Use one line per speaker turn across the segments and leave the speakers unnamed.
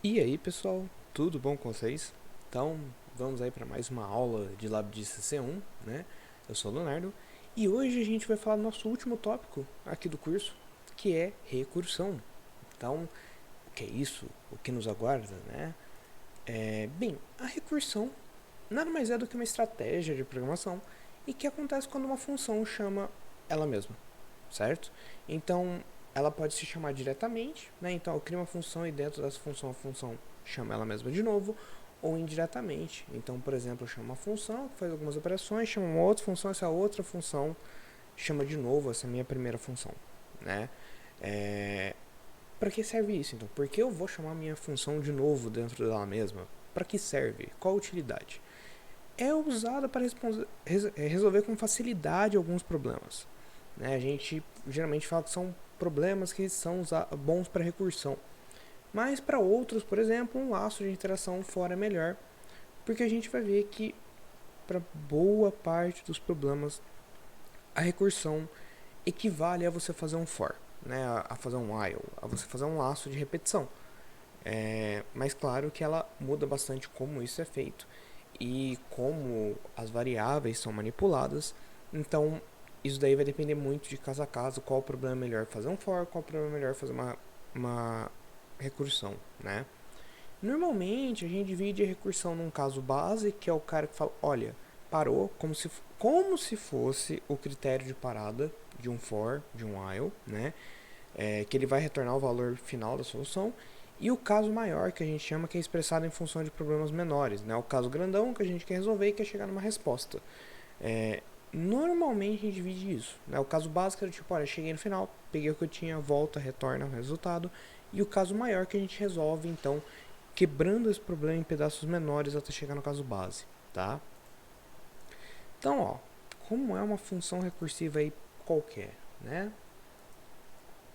E aí pessoal, tudo bom com vocês? Então vamos aí para mais uma aula de LabDIS C1, né? Eu sou o Leonardo e hoje a gente vai falar do nosso último tópico aqui do curso, que é recursão. Então, o que é isso? O que nos aguarda, né? Bem, a recursão nada mais é do que uma estratégia de programação e que acontece quando uma função chama ela mesma, certo? Então, ela pode se chamar diretamente, né? Então, eu crio uma função e dentro dessa função, a função chama ela mesma de novo, ou indiretamente. Então, por exemplo, eu chamo uma função que faz algumas operações, chamo uma outra função, essa outra função chama de novo essa minha primeira função, né? Para que serve isso, então? Por que eu vou chamar minha função de novo dentro dela mesma? Para que serve? Qual a utilidade? É usada para resolver com facilidade alguns problemas. Né? A gente geralmente fala que são problemas que são bons para recursão. Mas para outros, por exemplo, um laço de interação fora é melhor, porque a gente vai ver que para boa parte dos problemas a recursão equivale a você fazer um for, né? A fazer um while, a você fazer um laço de repetição. Mas claro que ela muda bastante como isso é feito e como as variáveis são manipuladas. Então, isso daí vai depender muito de caso a caso, qual o problema é melhor fazer um for, qual o problema é melhor fazer uma recursão, né? Normalmente, a gente divide a recursão num caso base, que é o cara que fala, olha, parou, como se fosse o critério de parada de um for, de um while, né? Que ele vai retornar o valor final da solução, e o caso maior, que a gente chama, que é expressado em função de problemas menores, né? O caso grandão, que a gente quer resolver e quer chegar numa resposta. É, Normalmente a gente divide isso, né? O caso básico era tipo, olha, cheguei no final, peguei o que eu tinha, volta, retorna o resultado. E o caso maior que a gente resolve, então, quebrando esse problema em pedaços menores até chegar no caso base, tá? Então, ó, como é uma função recursiva aí qualquer, né?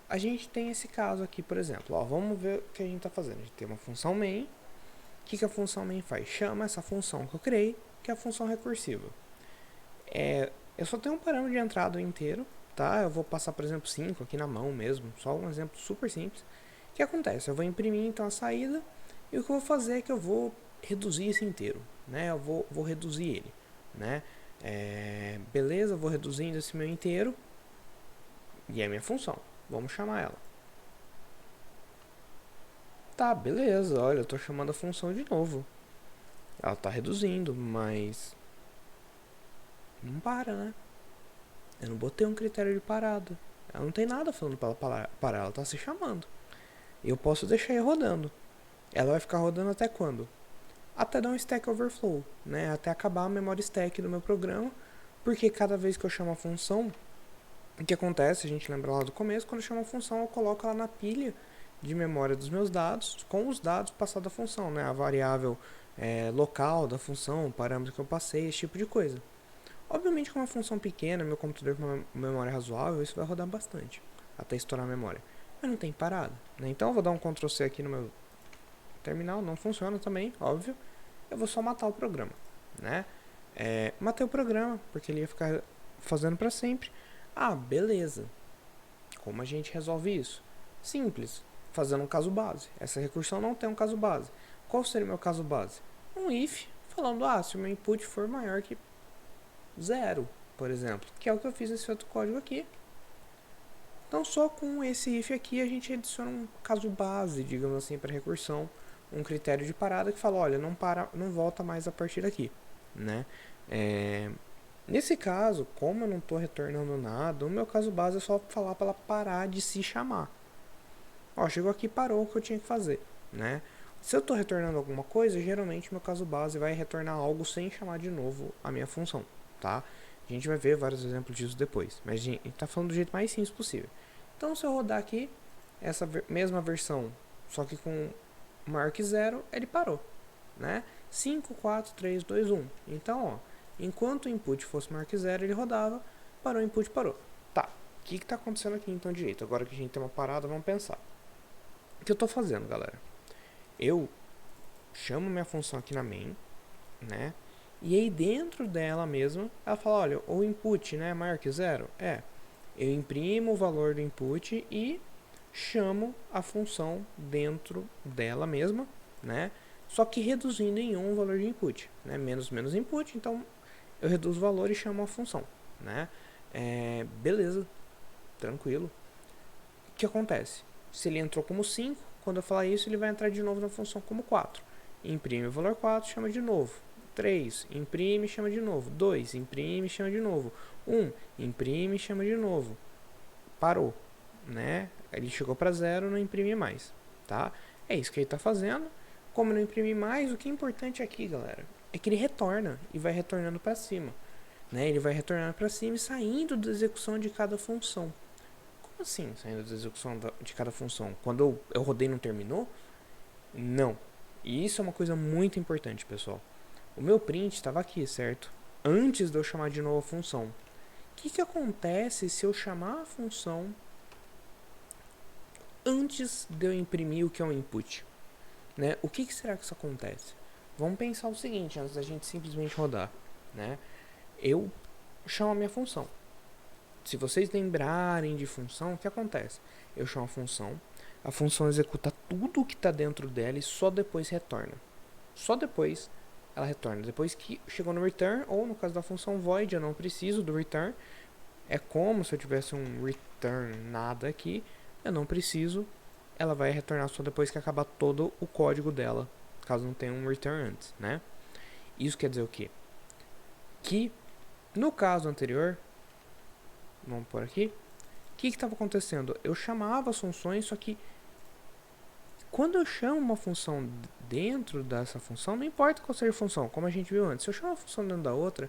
A gente tem esse caso aqui, por exemplo, ó, vamos ver o que a gente está fazendo. A gente tem uma função main. O que a função main faz? Chama essa função que eu criei, que é a função recursiva. Eu só tenho um parâmetro de entrada inteiro, tá? Eu vou passar, por exemplo, 5 aqui na mão mesmo, só um exemplo super simples. O que acontece? Eu vou imprimir então a saída e o que eu vou fazer é que eu vou reduzir esse inteiro, né? Eu vou reduzir ele, né? Beleza, eu vou reduzindo esse meu inteiro e é a minha função. Vamos chamar ela. Tá, beleza, olha, eu tô chamando a função de novo. Ela tá reduzindo, mas não para, né? Eu não botei um critério de parada. Ela não tem nada falando pra ela parar, ela tá se chamando. E eu posso deixar aí rodando. Ela vai ficar rodando até quando? Até dar um stack overflow, né? Até acabar a memória stack do meu programa, porque cada vez que eu chamo a função, o que acontece, a gente lembra lá do começo, quando eu chamo a função eu coloco ela na pilha de memória dos meus dados, com os dados passados da função, né? A variável local da função, o parâmetro que eu passei, esse tipo de coisa. Obviamente com uma função pequena, meu computador com uma memória razoável, isso vai rodar bastante, até estourar a memória. Mas não tem parada, né? Então eu vou dar um Ctrl C aqui no meu terminal, não funciona também, óbvio. Eu vou só matar o programa, né? Matei o programa, porque ele ia ficar fazendo para sempre. Ah, beleza. Como a gente resolve isso? Simples, fazendo um caso base. Essa recursão não tem um caso base. Qual seria o meu caso base? Um if, falando, se o meu input for maior que zero, por exemplo, que é o que eu fiz nesse outro código aqui. Então, só com esse if aqui, a gente adiciona um caso base, digamos assim, para recursão, um critério de parada que fala, olha, não volta mais a partir daqui, né? Nesse caso, como eu não estou retornando nada, o meu caso base é só falar para ela parar de se chamar. Ó, chegou aqui, parou o que eu tinha que fazer, né? Se eu estou retornando alguma coisa, geralmente meu caso base vai retornar algo sem chamar de novo a minha função, tá? A gente vai ver vários exemplos disso depois, mas a gente está falando do jeito mais simples possível. Então, se eu rodar aqui essa mesma versão, só que com maior que zero, ele parou, né? 5, 4, 3, 2, 1. Então, ó, enquanto o input fosse maior que zero, ele rodava, parou o input, parou. Tá, o que está acontecendo aqui então direito? Agora que a gente tem uma parada, vamos pensar. O que eu estou fazendo, galera? Eu chamo minha função aqui na main, né? E aí dentro dela mesma, ela fala, olha, o input, né, é maior que zero? Eu imprimo o valor do input e chamo a função dentro dela mesma, né? Só que reduzindo em 1 o valor de input, né? Menos input, então eu reduzo o valor e chamo a função, né? Beleza, tranquilo. O que acontece? Se ele entrou como 5, quando eu falar isso, ele vai entrar de novo na função como 4. Imprime o valor 4, chama de novo. 3, imprime, chama de novo. 2, imprime, chama de novo. 1, imprime, chama de novo. Parou, né? Ele chegou para 0, não imprime mais, tá? É isso que ele está fazendo. Como não imprime mais, o que é importante aqui, galera, é que ele retorna e vai retornando para cima, né? Ele vai retornando para cima e saindo da execução de cada função. Como assim, saindo da execução de cada função? Quando eu rodei não terminou? Não. E isso é uma coisa muito importante, pessoal. O meu print estava aqui, certo? Antes de eu chamar de novo a função. O que acontece se eu chamar a função antes de eu imprimir o que é um input? Né? O que será que isso acontece? Vamos pensar o seguinte, antes da gente simplesmente rodar, né? Eu chamo a minha função. Se vocês lembrarem de função, o que acontece? Eu chamo a função executa tudo o que está dentro dela e só depois retorna. Só depois ela retorna. Depois que chegou no return, ou no caso da função void, eu não preciso do return. É como se eu tivesse um return nada aqui, eu não preciso. Ela vai retornar só depois que acabar todo o código dela, caso não tenha um return antes, né? Isso quer dizer o quê? Que no caso anterior, vamos por aqui, o que estava acontecendo? Eu chamava as funções, só que quando eu chamo uma função dentro dessa função, não importa qual seja a função, como a gente viu antes, se eu chamo uma função dentro da outra,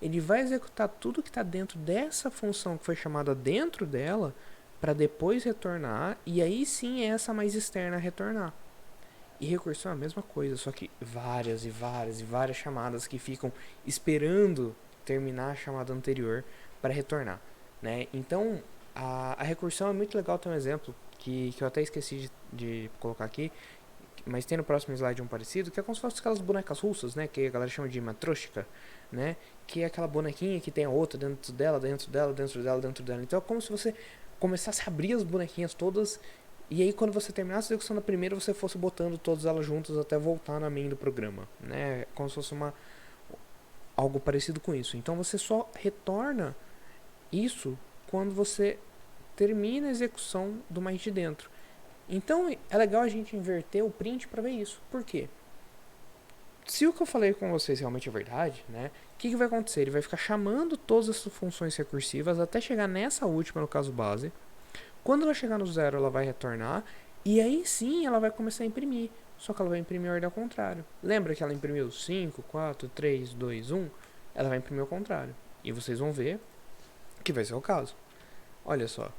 ele vai executar tudo que está dentro dessa função que foi chamada dentro dela, para depois retornar, e aí sim é essa mais externa a retornar. E recursão é a mesma coisa, só que várias chamadas que ficam esperando terminar a chamada anterior para retornar, né? Então, a recursão é muito legal. Tem um exemplo que eu até esqueci de colocar aqui, mas tem no próximo slide um parecido, que é como se fosse aquelas bonecas russas, né? Que a galera chama de matryoshka, né? Que é aquela bonequinha que tem a outra dentro dela. Então é como se você começasse a abrir as bonequinhas todas, e aí quando você terminasse a execução da primeira, você fosse botando todas elas juntas até voltar na main do programa, né? Como se fosse algo parecido com isso. Então você só retorna isso quando você termina a execução do mais de dentro. Então é legal a gente inverter o print para ver isso. Por quê? Se o que eu falei com vocês realmente é verdade, né? O que vai acontecer? Ele vai ficar chamando todas as funções recursivas até chegar nessa última, no caso base. Quando ela chegar no 0, ela vai retornar. E aí sim ela vai começar a imprimir. Só que ela vai imprimir a ordem ao contrário. Lembra que ela imprimiu 5, 4, 3, 2, 1? Ela vai imprimir ao contrário. E vocês vão ver que vai ser o caso. Olha só.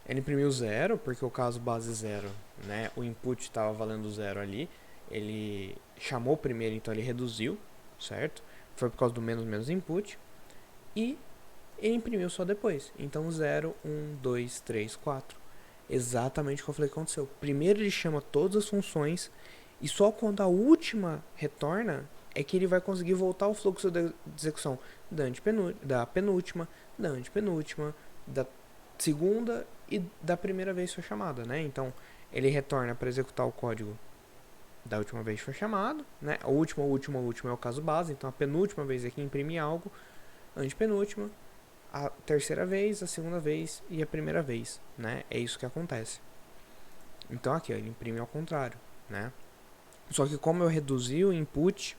Ele imprimiu 0, porque o caso base 0, né? O input estava valendo 0 ali. Ele chamou primeiro, então ele reduziu, certo? Foi por causa do menos input. E ele imprimiu só depois. Então 0, 1, 2, 3, 4. Exatamente o que eu falei que aconteceu. Primeiro ele chama todas as funções, e só quando a última retorna é que ele vai conseguir voltar ao fluxo de execução da penúltima, da antepenúltima, da segunda e da primeira vez que foi chamada, né? Então ele retorna para executar o código da última vez que foi chamado, né? A última é o caso base. Então a penúltima vez é que imprime algo, a antepenúltima, a terceira vez, a segunda vez e a primeira vez, né? É isso que acontece. Então aqui, ó, ele imprime ao contrário, né? Só que como eu reduzi o input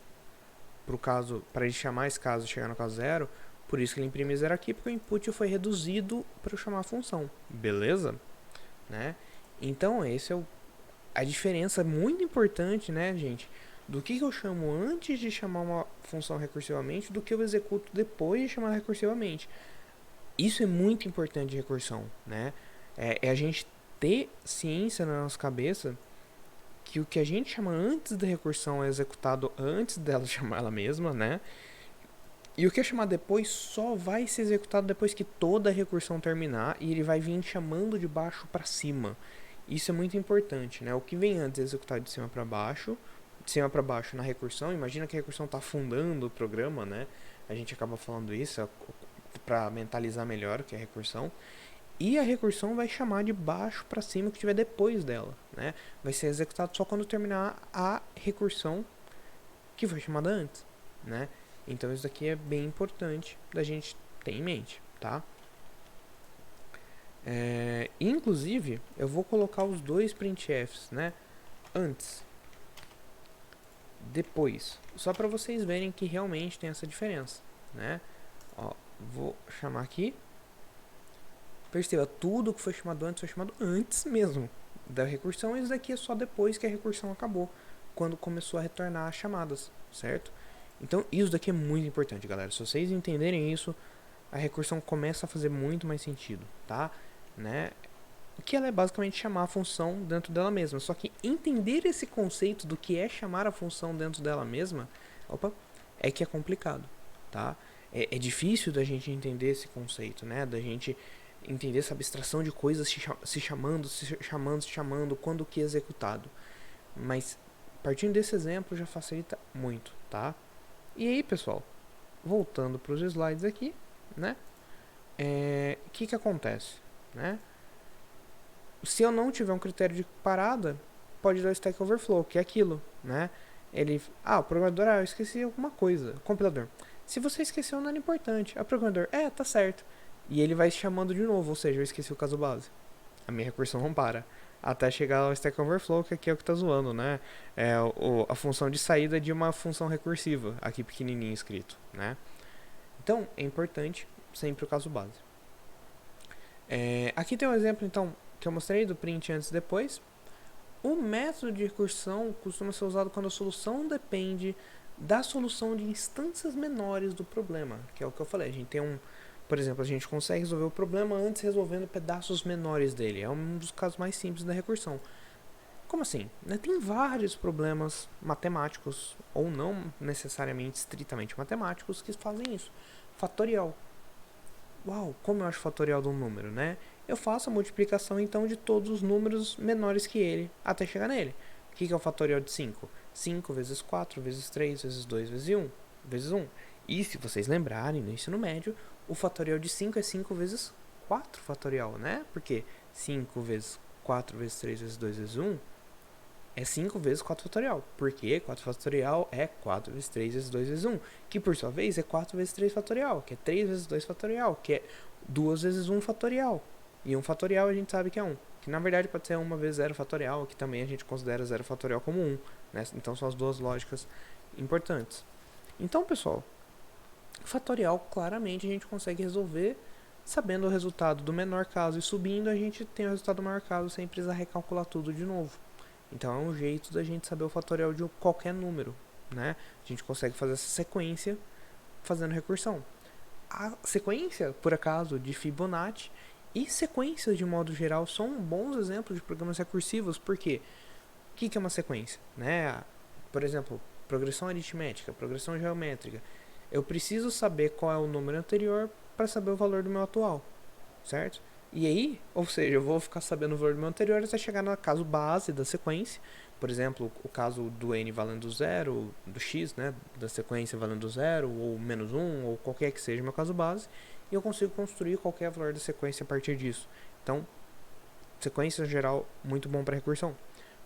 pro caso, para ele chamar esse caso e chegar no caso 0, por isso que ele imprime 0 aqui, porque o input foi reduzido para eu chamar a função, beleza? Né? Então esse é a diferença muito importante, né, gente, do que eu chamo antes de chamar uma função recursivamente do que eu executo depois de chamar recursivamente. Isso é muito importante de recursão, né? É a gente ter ciência na nossa cabeça que o que a gente chama antes da recursão é executado antes dela chamar ela mesma, né? E o que é chamado depois só vai ser executado depois que toda a recursão terminar, e ele vai vir chamando de baixo para cima. Isso é muito importante, né? O que vem antes é executado de cima para baixo na recursão. Imagina que a recursão está afundando o programa, né? A gente acaba falando isso para mentalizar melhor o que é recursão. E a recursão vai chamar de baixo para cima o que tiver depois dela, né? Vai ser executado só quando terminar a recursão que foi chamada antes, né? Então isso daqui é bem importante da gente ter em mente, tá? Inclusive, eu vou colocar os dois printfs, né? Antes, depois, só para vocês verem que realmente tem essa diferença, né? Ó, vou chamar aqui. Perceba, tudo que foi chamado antes mesmo da recursão, e isso daqui é só depois que a recursão acabou, quando começou a retornar as chamadas, certo? Então isso daqui é muito importante, galera. Se vocês entenderem isso, a recursão começa a fazer muito mais sentido, tá? Né? Que ela é basicamente chamar a função dentro dela mesma. Só que entender esse conceito do que é chamar a função dentro dela mesma, é que é complicado, tá? É difícil da gente entender esse conceito, né? Da gente entender essa abstração de coisas se chamando, quando que é executado. Mas partindo desse exemplo já facilita muito, tá? E aí, pessoal, voltando para os slides aqui, né? O que acontece, né? Se eu não tiver um critério de parada, pode dar Stack Overflow, que é aquilo, né? O programador, eu esqueci alguma coisa. O compilador, se você esqueceu, não era importante. O programador, tá certo. E ele vai chamando de novo, ou seja, eu esqueci o caso base. A minha recursão não para. Até chegar ao Stack Overflow, que aqui é o que está zoando, né? A função de saída de uma função recursiva, aqui pequenininho escrito, né? Então, é importante sempre o caso base. Aqui tem um exemplo, então, que eu mostrei do print antes e depois. O método de recursão costuma ser usado quando a solução depende da solução de instâncias menores do problema, que é o que eu falei. A gente tem por exemplo, a gente consegue resolver o problema antes resolvendo pedaços menores dele. É um dos casos mais simples da recursão. Como assim? Tem vários problemas matemáticos, ou não necessariamente estritamente matemáticos, que fazem isso. Fatorial. Uau, como eu acho fatorial de um número, né? Eu faço a multiplicação, então, de todos os números menores que ele, até chegar nele. O que é o fatorial de 5? 5 vezes 4, vezes 3, vezes 2, vezes 1. E se vocês lembrarem, no ensino médio, o fatorial de 5 é 5 vezes 4 fatorial, né? Porque 5 vezes 4 vezes 3 vezes 2 vezes 1 é 5 vezes 4 fatorial. Porque 4 fatorial é 4 vezes 3 vezes 2 vezes 1. Que por sua vez é 4 vezes 3 fatorial. Que é 3 vezes 2 fatorial. Que é 2 vezes 1 fatorial. E 1 fatorial a gente sabe que é 1. Que na verdade pode ser 1 vezes 0 fatorial. Que também a gente considera 0 fatorial como 1. Né? Então são as duas lógicas importantes. Então, pessoal, fatorial claramente a gente consegue resolver sabendo o resultado do menor caso, e subindo a gente tem o resultado do maior caso sem precisar recalcular tudo de novo. Então é um jeito da gente saber o fatorial de qualquer número, né? A gente consegue fazer essa sequência fazendo recursão. A sequência, por acaso, de Fibonacci e sequências de modo geral são bons exemplos de programas recursivos, porque o que é uma sequência? Né? Por exemplo, progressão aritmética, progressão geométrica. Eu preciso saber qual é o número anterior para saber o valor do meu atual, certo? E aí, ou seja, eu vou ficar sabendo o valor do meu anterior até chegar no caso base da sequência. Por exemplo, o caso do n valendo 0, do x, né, da sequência valendo 0, ou menos 1, ou qualquer que seja o meu caso base. E eu consigo construir qualquer valor da sequência a partir disso. Então, sequência em geral, muito bom para recursão.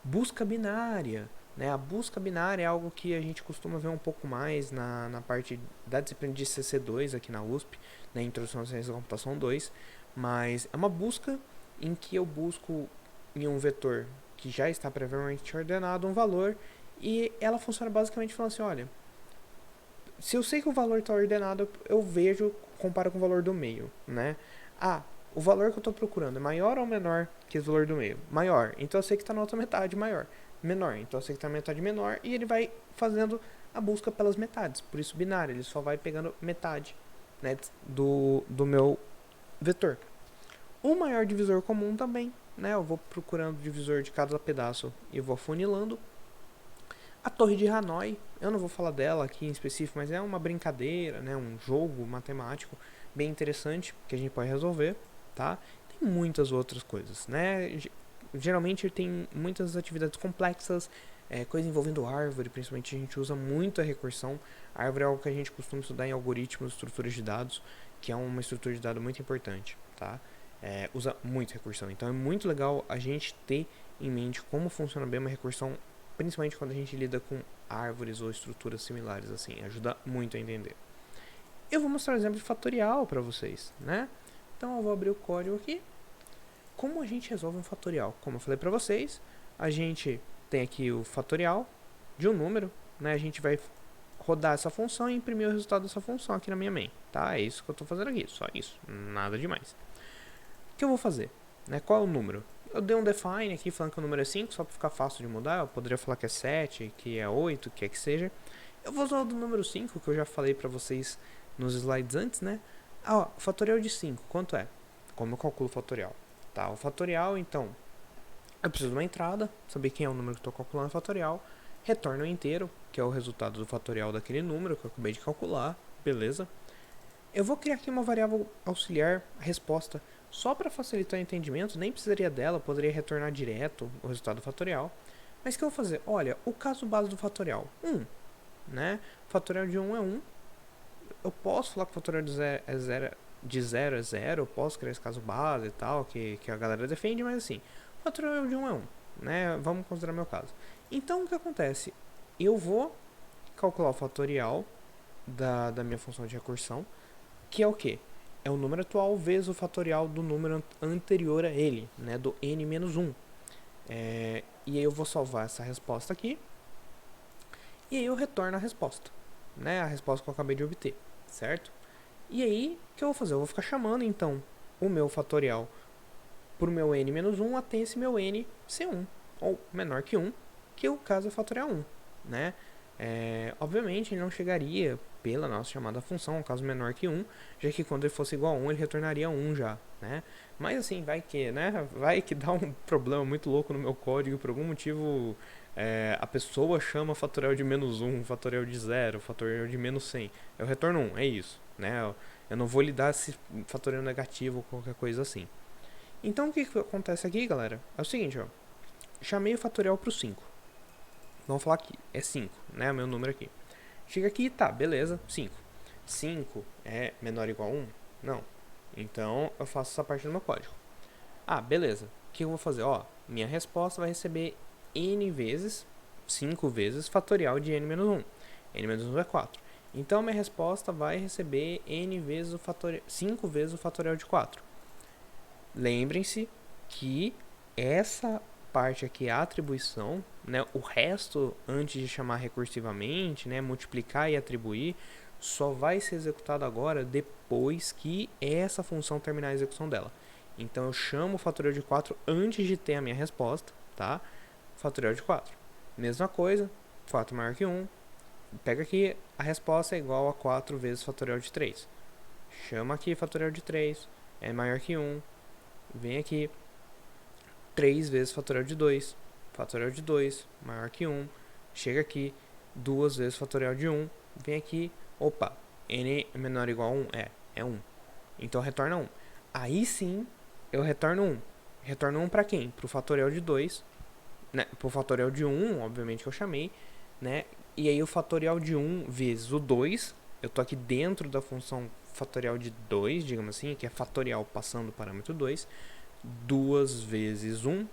Busca binária. A busca binária é algo que a gente costuma ver um pouco mais na parte da disciplina de CC2 aqui na USP, na Introdução à Ciência da Computação 2, mas é uma busca em que eu busco em um vetor que já está previamente ordenado um valor, e ela funciona basicamente falando assim, olha, se eu sei que o valor está ordenado, eu comparo com o valor do meio, né? O valor que eu estou procurando é maior ou menor que o valor do meio? Maior, então eu sei que está na outra metade, maior. Menor, então eu sei que está na metade menor, e ele vai fazendo a busca pelas metades, por isso binário, ele só vai pegando metade, né, do meu vetor. O maior divisor comum também, né, eu vou procurando o divisor de cada pedaço e vou afunilando. A torre de Hanoi, eu não vou falar dela aqui em específico, mas é uma brincadeira, né, um jogo matemático bem interessante que a gente pode resolver, tá? Tem muitas outras coisas, né? Geralmente tem muitas atividades complexas, coisa envolvendo árvore, principalmente a gente usa muito a recursão. A árvore é algo que a gente costuma estudar em algoritmos, estruturas de dados, que é uma estrutura de dados muito importante, tá? usa muito recursão. Então é muito legal a gente ter em mente como funciona bem uma recursão, principalmente quando a gente lida com árvores ou estruturas similares assim. Ajuda muito a entender. Eu vou mostrar um exemplo de fatorial para vocês, né? Então eu vou abrir o código aqui. Como a gente resolve um fatorial? Como eu falei para vocês, a gente tem aqui o fatorial de um número, né? A gente vai rodar essa função e imprimir o resultado dessa função aqui na minha main, tá? É isso que eu estou fazendo aqui, só isso, nada demais. O que eu vou fazer? Né? Qual é o número? Eu dei um define aqui falando que o número é 5, só para ficar fácil de mudar. Eu poderia falar que é 7, que é 8, que é que seja. Eu vou usar o do número 5, que eu já falei para vocês nos slides antes, né? O fatorial de 5, quanto é? Como eu calculo o fatorial? Tá, o fatorial, então, eu preciso de uma entrada, saber quem é o número que estou calculando o fatorial, retorno inteiro, que é o resultado do fatorial daquele número que eu acabei de calcular, beleza? Eu vou criar aqui uma variável auxiliar resposta, só para facilitar o entendimento, nem precisaria dela, poderia retornar direto o resultado do fatorial. Mas o que eu vou fazer? Olha, o caso base do fatorial, 1, né? O fatorial de 1 é 1. Eu posso falar que o fatorial de 0 é 0, eu posso criar esse caso base e tal, que a galera defende, mas assim, o fatorial de 1 é 1, né? Vamos considerar meu caso. Então, o que acontece? Eu vou calcular o fatorial da minha função de recursão, que é o quê? É o número atual vezes o fatorial do número anterior a ele, né? Do n-1. E aí eu vou salvar essa resposta aqui, e aí eu retorno a resposta, né? A resposta que eu acabei de obter, certo? E aí, o que eu vou fazer? Eu vou ficar chamando, então, o meu fatorial por meu n-1 até esse meu n ser 1, ou menor que 1, que o caso é fatorial 1, né? Obviamente, ele não chegaria pela nossa chamada função, um caso menor que 1, já que quando ele fosse igual a 1, ele retornaria 1 já, né? Mas assim, vai que, né? Vai que dá um problema muito louco no meu código, por algum motivo a pessoa chama fatorial de -1, fatorial de 0, fatorial de -100. Eu retorno 1, é isso, né? Eu não vou lidar esse fatorial negativo ou qualquer coisa assim. Então o que acontece aqui, galera? É o seguinte, ó. Chamei o fatorial pro 5. Vamos falar aqui, é 5, né? O meu número aqui. Chega aqui, tá, beleza, 5. 5 é menor ou igual a 1? Não. Então eu faço essa parte do meu código. Ah, beleza. O que eu vou fazer? Ó, minha resposta vai receber n vezes, 5 vezes, fatorial de n-1. n-1 é 4. Então minha resposta vai receber n vezes o fatorial, 5 vezes o fatorial de 4. Lembrem-se que essa parte aqui é a atribuição, né? O resto, antes de chamar recursivamente, né? Multiplicar e atribuir, só vai ser executado agora depois que essa função terminar a execução dela. Então eu chamo o fatorial de 4 antes de ter a minha resposta, tá? Fatorial de 4. Mesma coisa, 4 maior que 1. Pega aqui, a resposta é igual a 4 vezes fatorial de 3. Chama aqui fatorial de 3, é maior que 1. Vem aqui, 3 vezes fatorial de 2. Fatorial de 2, maior que 1. Chega aqui, 2 vezes fatorial de 1. Vem aqui, opa, n é menor ou igual a 1? É 1. Então retorna 1. Aí sim, eu retorno 1. Retorno 1 para quem? Para o fatorial de 2, né? Para o fatorial de 1, obviamente que eu chamei, né? E aí o fatorial de 1 vezes o 2, eu tô aqui dentro da função fatorial de 2, digamos assim, que é fatorial passando o parâmetro 2, 2 vezes 1,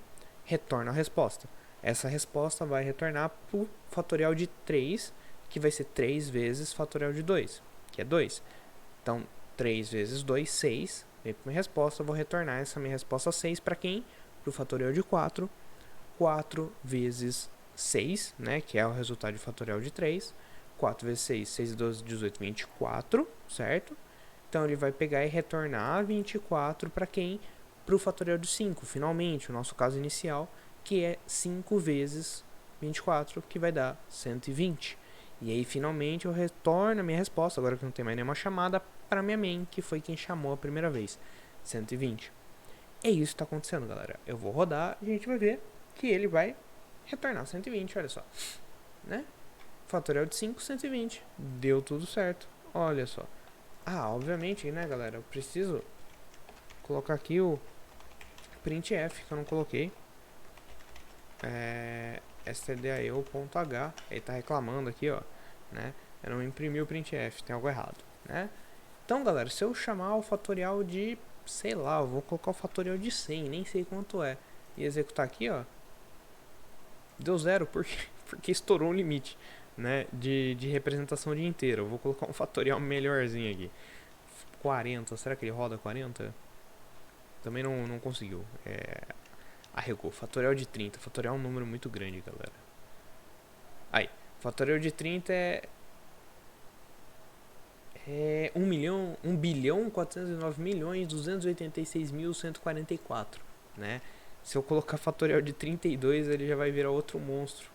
retorna a resposta. Essa resposta vai retornar para o fatorial de 3, que vai ser 3 vezes fatorial de 2, que é 2. Então, 3 vezes 2, 6. Vem para minha resposta, eu vou retornar essa minha resposta 6 para quem? Para o fatorial de 4. 4 vezes 6, né, que é o resultado de fatorial de 3. 4 vezes 6, 6 e 12, 18, 24, certo? Então, ele vai pegar e retornar 24 para quem? Para o fatorial de 5, finalmente, o nosso caso inicial, que é 5 vezes 24, que vai dar 120. E aí, finalmente, eu retorno a minha resposta, agora que não tem mais nenhuma chamada, para minha main, que foi quem chamou a primeira vez, 120. É isso que está acontecendo, galera. Eu vou rodar e a gente vai ver que ele vai retornar 120, olha só. Né? Fatorial de 5, 120. Deu tudo certo, olha só. Ah, obviamente, né, galera, eu preciso colocar aqui o printf, que eu não coloquei. stdio.h, ele tá reclamando aqui, ó, né? Eu não imprimi o printf, tem algo errado, né? Então, galera, se eu chamar o fatorial de sei lá, eu vou colocar o fatorial de 100, nem sei quanto é. E executar aqui, ó. Deu zero, porque estourou o limite, né, de representação de inteiro. Eu vou colocar um fatorial melhorzinho aqui. 40, será que ele roda 40? Também não conseguiu. Arregou. Fatorial de 30. Fatorial é um número muito grande, galera. Aí, fatorial de 30 é 1 bilhão 409 milhões 286 mil 144, né? Se eu colocar fatorial de 32, ele já vai virar outro monstro.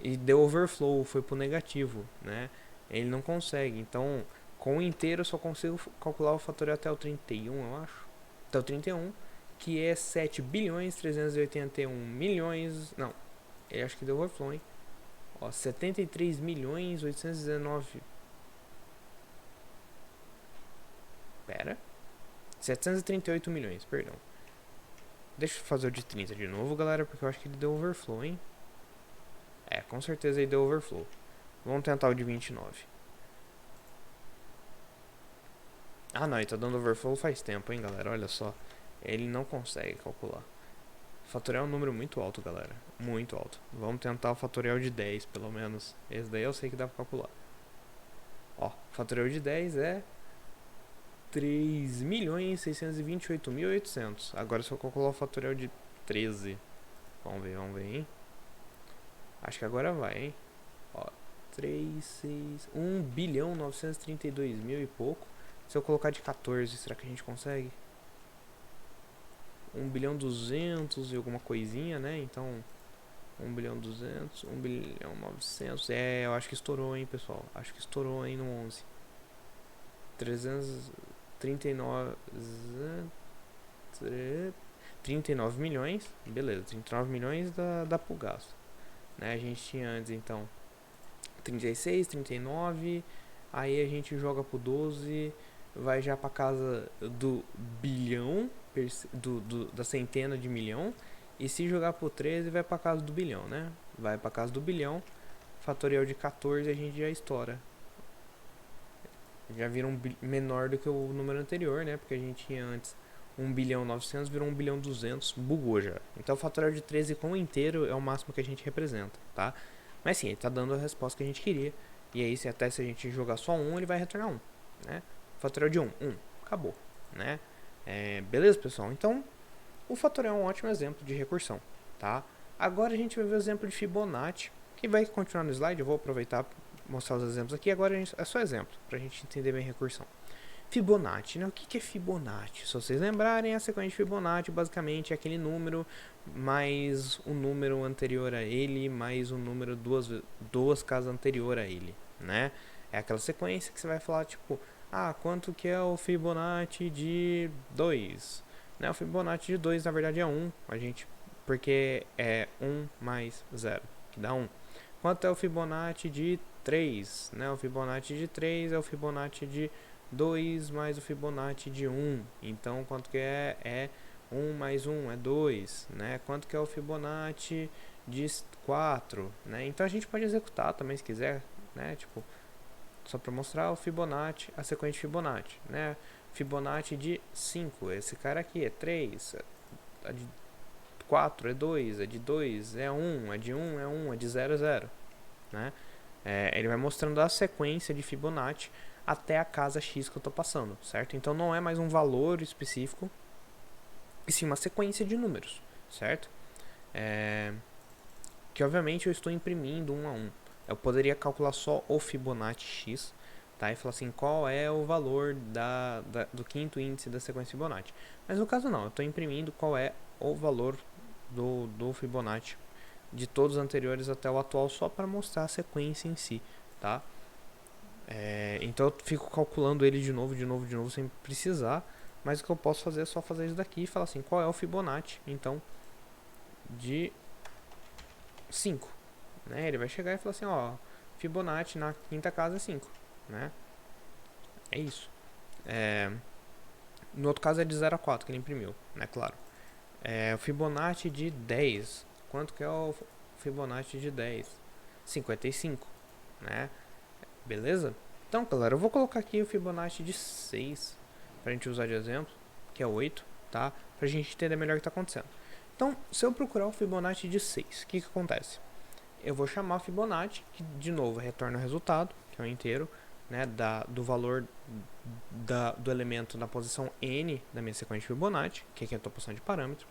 E deu overflow, foi pro negativo, né? Ele não consegue. Então, com o inteiro eu só consigo calcular o fatorial até o 31, eu acho. Até o 31, que é 7 bilhões 381 milhões. Não, eu acho que deu overflow, hein? Ó, 73 milhões 819. Pera. 738 milhões, perdão. Deixa eu fazer o de 30 de novo, galera, porque eu acho que ele deu overflow, hein? Com certeza ele deu overflow. Vamos tentar o de 29. Ah, não, ele tá dando overflow faz tempo, hein, galera? Olha só. Ele não consegue calcular. Fatorial é um número muito alto, galera. Muito alto. Vamos tentar o fatorial de 10, pelo menos. Esse daí eu sei que dá pra calcular. Ó, fatorial de 10 é 3.628.800. Agora se eu calcular o fatorial de 13. Vamos ver, hein? Acho que agora vai, hein? Ó, 3, 6... 1 bilhão 932 mil e pouco. Se eu colocar de 14, será que a gente consegue? 1 bilhão 200 e alguma coisinha, né? Então, 1 bilhão 200, 1 bilhão 900. Eu acho que estourou, hein, pessoal? Acho que estourou, hein, no 11. 39 milhões. Beleza, 39 milhões dá pro gasto. Né? A gente tinha antes, então, 36, 39. Aí a gente joga pro 12. Vai já pra casa do bilhão, da centena de milhão. E se jogar pro 13, vai pra casa do bilhão, né? Vai pra casa do bilhão. Fatorial de 14 a gente já estoura. Já vira menor do que o número anterior, né? Porque a gente tinha antes 1 bilhão 900, virou 1 bilhão 200, bugou já. Então o fatorial de 13 com o inteiro é o máximo que a gente representa, tá? Mas sim, ele tá dando a resposta que a gente queria. E aí, se a gente jogar só 1, ele vai retornar 1, né? Fatorial de 1, acabou, né? Beleza, pessoal? Então, o fatorial é um ótimo exemplo de recursão, tá? Agora a gente vai ver o exemplo de Fibonacci, que vai continuar no slide. Eu vou aproveitar para mostrar os exemplos aqui. Agora é só exemplo, para a gente entender bem a recursão. Fibonacci, né? O que é Fibonacci? Se vocês lembrarem, a sequência de Fibonacci basicamente é aquele número mais o número anterior a ele, mais o número duas casas anterior a ele, né? É aquela sequência que você vai falar, tipo, quanto que é o Fibonacci de 2? Né? O Fibonacci de 2 na verdade é 1, porque é 1 mais 0, que dá 1. Quanto é o Fibonacci de 3? Né? O Fibonacci de 3 é o Fibonacci de 2 mais o Fibonacci de 1. Então, quanto que é 1 mais 1 é 2, né? Quanto que é o Fibonacci de 4, né? Então, a gente pode executar também, se quiser, né? Tipo, só para mostrar o Fibonacci, a sequência de Fibonacci, né? Fibonacci de 5, esse cara aqui é 3, a de 4 é 2, a de 2 é 1, a de 1 é 1, a de 0 é 0, né? Ele vai mostrando a sequência de Fibonacci até a casa X que eu estou passando, certo? Então não é mais um valor específico, e sim uma sequência de números, certo? Que obviamente eu estou imprimindo 1 a 1. Eu poderia calcular só o Fibonacci X, tá? E falar assim, qual é o valor do quinto índice da sequência Fibonacci. Mas no caso não, eu estou imprimindo qual é o valor do Fibonacci de todos os anteriores até o atual, só para mostrar a sequência em si, tá? Então eu fico calculando ele de novo, sem precisar. Mas o que eu posso fazer é só fazer isso daqui e falar assim, qual é o Fibonacci, então, de 5, né? Ele vai chegar e falar assim, Fibonacci na quinta casa é 5, né? É isso. No outro caso é de 0 a 4 que ele imprimiu, né? Claro. O Fibonacci de 10. Quanto que é o Fibonacci de 10? 55, né? Beleza? Então, galera, eu vou colocar aqui o Fibonacci de 6. pra gente usar de exemplo, que é 8, tá? Pra gente entender melhor o que está acontecendo. Então, se eu procurar o Fibonacci de 6, o que acontece? Eu vou chamar Fibonacci, que de novo retorna o resultado, que é o inteiro, né, do valor do elemento na posição n da minha sequência de Fibonacci, que aqui é a tua posição de parâmetro.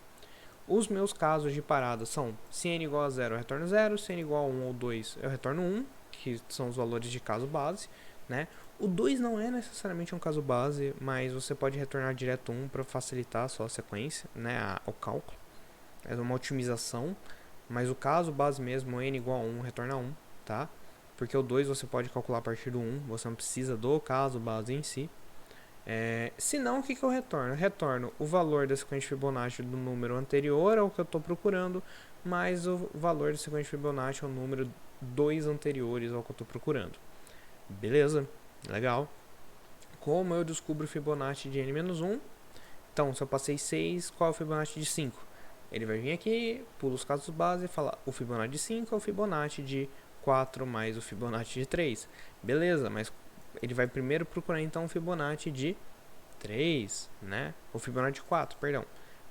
Os meus casos de parada são, se n igual a 0 eu retorno 0, se n igual a 1 ou 2 eu retorno 1, que são os valores de caso base, né? O 2 não é necessariamente um caso base, mas você pode retornar direto 1 para facilitar a sua sequência, né, o cálculo. É uma otimização, mas o caso base mesmo, n igual a 1, retorna 1, tá? Porque o 2 você pode calcular a partir do 1, você não precisa do caso base em si. Se não, o que eu retorno? Eu retorno o valor da sequência de Fibonacci do número anterior ao que eu estou procurando, mais o valor da sequência de Fibonacci ao número 2 anteriores ao que eu estou procurando. Beleza? Legal. Como eu descubro o Fibonacci de n-1? Então, se eu passei 6, qual é o Fibonacci de 5? Ele vai vir aqui, pula os casos base e fala o Fibonacci de 5 é o Fibonacci de 4 mais o Fibonacci de 3. Beleza, mas ele vai primeiro procurar então o Fibonacci de 3, né? O Fibonacci de 4, perdão.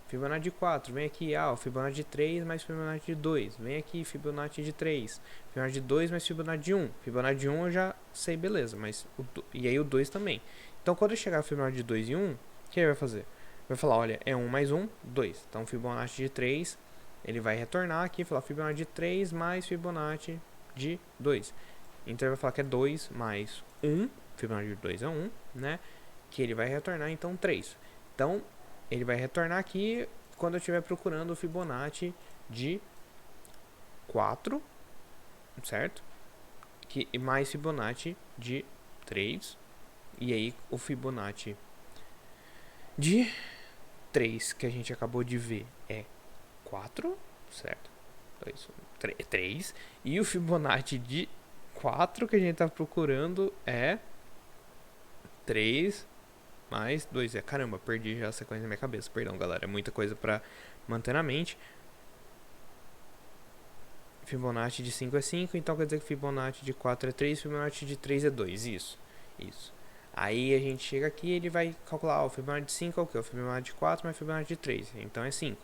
Fibonacci de 4, vem aqui, o Fibonacci de 3 mais Fibonacci de 2. Vem aqui, Fibonacci de 3. Fibonacci de 2 mais Fibonacci de 1. Fibonacci de 1 eu já sei, beleza, mas e aí o 2 também. Então, quando eu chegar ao Fibonacci de 2 e 1, o que ele vai fazer? Vai falar, olha, é 1 mais 1, 2. Então, Fibonacci de 3, ele vai retornar aqui e falar Fibonacci de 3 mais Fibonacci de 2. Então, ele vai falar que é 2 mais 1, Fibonacci de 2 é 1, né? Que ele vai retornar, então, 3. Então, ele vai retornar aqui quando eu estiver procurando o Fibonacci de 4, certo? E mais Fibonacci de 3. E aí, o Fibonacci de 3 que a gente acabou de ver é 4, certo? 3. E o Fibonacci de 4 que a gente está procurando é 3 mais 2. Caramba, perdi já a sequência na minha cabeça. Perdão, galera. É muita coisa para manter na mente. Fibonacci de 5 é 5, então quer dizer que Fibonacci de 4 é 3, Fibonacci de 3 é 2. Isso. Aí a gente chega aqui e ele vai calcular o Fibonacci de 5 é o que? O Fibonacci de 4 mais Fibonacci de 3. Então é 5.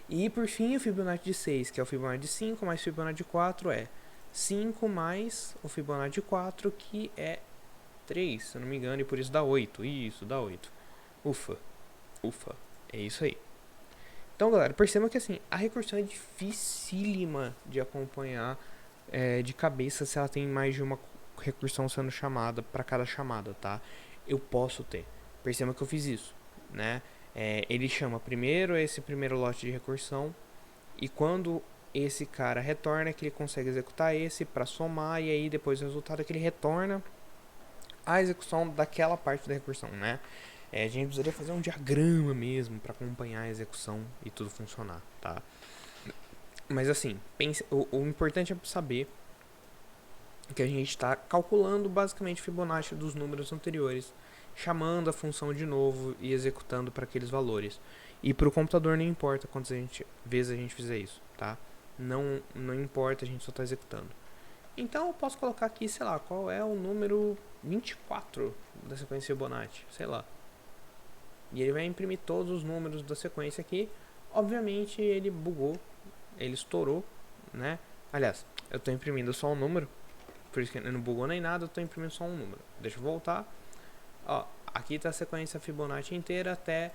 E por fim o Fibonacci de 6, que é o Fibonacci de 5 mais Fibonacci de 4 é 5 mais o Fibonacci de 4, que é 3, se eu não me engano, e por isso dá 8. Isso, dá 8. Ufa. É isso aí. Então, galera, percebam que assim, a recursão é dificílima de acompanhar de cabeça se ela tem mais de uma recursão sendo chamada para cada chamada, tá? Eu posso ter. Percebam que eu fiz isso, né? Ele chama primeiro esse primeiro lote de recursão e quando esse cara retorna, que ele consegue executar esse para somar e aí depois o resultado é que ele retorna a execução daquela parte da recursão, né? A gente precisaria fazer um diagrama mesmo para acompanhar a execução e tudo funcionar, tá? Mas assim, o importante é saber que a gente está calculando basicamente Fibonacci dos números anteriores, chamando a função de novo e executando para aqueles valores. E para o computador não importa quantas vezes a gente fizer isso, tá? Não importa, a gente só está executando. Então eu posso colocar aqui, sei lá, qual é o número 24 da sequência Fibonacci, sei lá. E ele vai imprimir todos os números da sequência aqui. Obviamente ele bugou, ele estourou, né? Aliás, eu estou imprimindo só um número, por isso que ele não bugou nem nada, eu estou imprimindo só um número. Deixa eu voltar. Ó, aqui está a sequência Fibonacci inteira até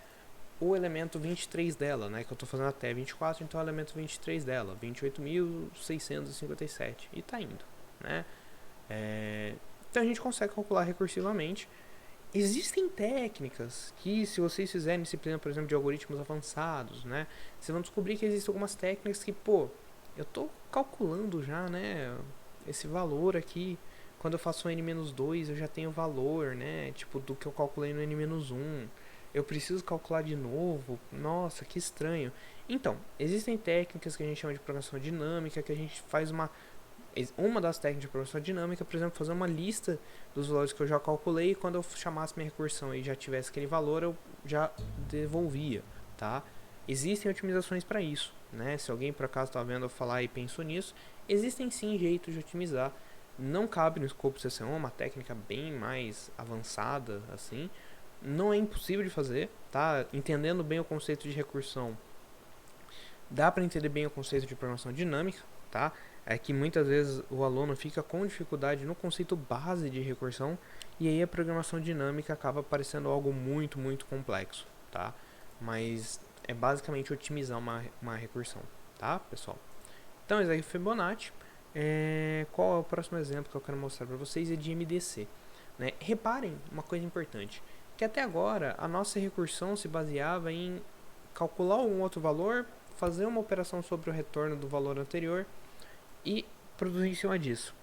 o elemento 23 dela, né? Que eu estou fazendo até 24, então é o elemento 23 dela, 28.657. E está indo, né? Então a gente consegue calcular recursivamente. Existem técnicas que, se vocês fizerem disciplina, por exemplo, de algoritmos avançados, né? Vocês vão descobrir que existem algumas técnicas que, eu estou calculando já, né? Esse valor aqui. Quando eu faço um n-2, eu já tenho o valor, né? Tipo, do que eu calculei no n-1. Eu preciso calcular de novo. Nossa, que estranho. Então, existem técnicas que a gente chama de programação dinâmica, que a gente faz uma das técnicas de programação dinâmica, por exemplo, fazer uma lista dos valores que eu já calculei e quando eu chamasse minha recursão e já tivesse aquele valor, eu já devolvia, tá? Existem otimizações para isso, né? Se alguém por acaso está vendo eu falar e pensou nisso, existem sim jeitos de otimizar. Não cabe no escopo CC1, é uma técnica bem mais avançada, assim, Não é impossível de fazer, tá? Entendendo bem o conceito de recursão, dá para entender bem o conceito de programação dinâmica, tá? É que muitas vezes o aluno fica com dificuldade no conceito base de recursão e aí a programação dinâmica acaba parecendo algo muito, muito complexo, tá? Mas é basicamente otimizar uma recursão, tá, pessoal? Então, esse aí é Fibonacci. Qual é o próximo exemplo que eu quero mostrar para vocês? É de MDC. Né? Reparem uma coisa importante, que até agora a nossa recursão se baseava em calcular um outro valor, fazer uma operação sobre o retorno do valor anterior e produzir em cima disso.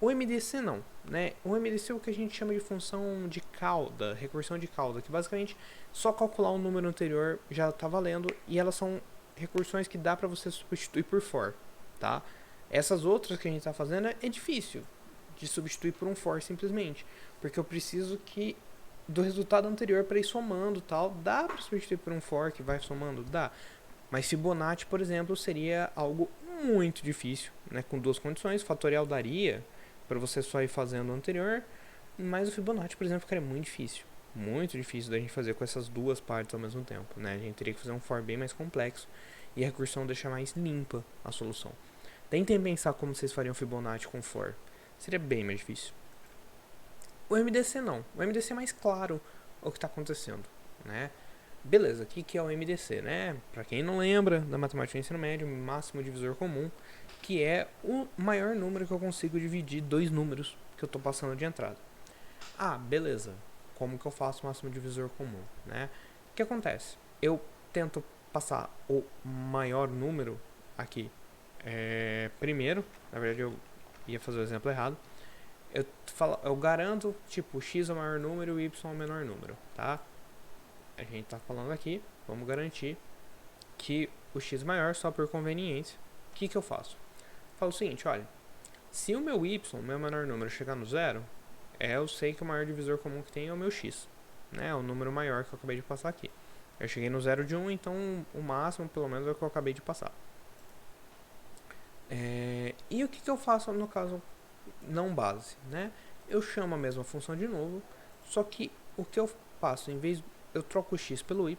O MDC não, né? O MDC é o que a gente chama de função de cauda, recursão de cauda, que basicamente só calcular um número anterior já está valendo e elas são recursões que dá para você substituir por for, tá? Essas outras que a gente está fazendo é difícil de substituir por um for simplesmente, porque eu preciso que do resultado anterior para ir somando tal. Dá para substituir por um for que vai somando? Dá. Mas Fibonacci, por exemplo, seria algo muito difícil, né? Com duas condições. O fatorial daria para você só ir fazendo o anterior, mas o Fibonacci, por exemplo, ficaria muito difícil. Muito difícil da gente fazer com essas duas partes ao mesmo tempo, né? A gente teria que fazer um for bem mais complexo e a recursão deixa mais limpa a solução. Tentem pensar como vocês fariam Fibonacci com for. Seria bem mais difícil. O MDC não. O MDC é mais claro o que está acontecendo, né? Beleza, o que é o MDC, né? Para quem não lembra da matemática do ensino médio, máximo divisor comum, que é o maior número que eu consigo dividir dois números que eu estou passando de entrada. Ah, beleza. Como que eu faço o máximo divisor comum, né? O que acontece? Eu tento passar o maior número aqui primeiro. Na verdade, eu ia fazer o exemplo errado. Eu garanto, tipo, x é o maior número e y é o menor número, tá? A gente tá falando aqui, vamos garantir que o x é maior só por conveniência. O que eu faço? Falo o seguinte, olha, se o meu y, meu menor número, chegar no zero, eu sei que o maior divisor comum que tem é o meu x, né? É o número maior que eu acabei de passar aqui. Eu cheguei no zero de 1, então o máximo, pelo menos, é o que eu acabei de passar. E o que eu faço no caso não base, né? Eu chamo a mesma função de novo, só que o que eu faço, em vez eu troco o x pelo y,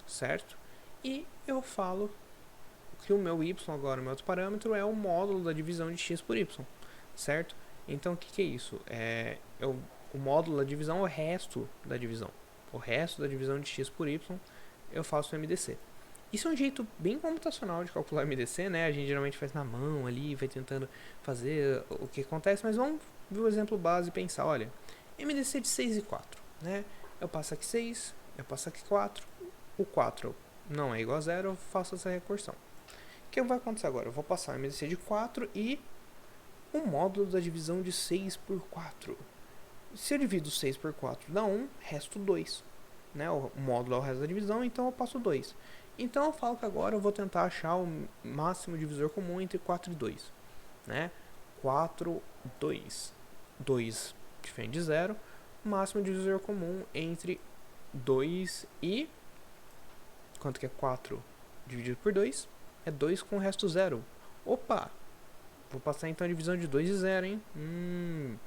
certo? E eu falo que o meu y agora, o meu outro parâmetro, é o módulo da divisão de x por y, certo? Então o que é isso? O módulo da divisão é o resto da divisão. O resto da divisão de x por y eu faço o MDC. Isso é um jeito bem computacional de calcular MDC, né? A gente geralmente faz na mão ali, vai tentando fazer o que acontece, mas vamos ver o exemplo base e pensar, olha, MDC de 6 e 4, né? Eu passo aqui 6, eu passo aqui 4, o 4 não é igual a 0, eu faço essa recursão. O que vai acontecer agora? Eu vou passar o MDC de 4 e o módulo da divisão de 6 por 4. Se eu divido 6 por 4 dá 1, resto 2. Né? O módulo é o resto da divisão, então eu passo 2. Então eu falo que agora eu vou tentar achar o máximo divisor comum entre 4 e 2. Né? 4, 2. 2 diferente de 0. Máximo divisor comum entre 2 e... Quanto que é 4 dividido por 2? É 2 com o resto 0. Opa! Vou passar então a divisão de 2 e 0, hein?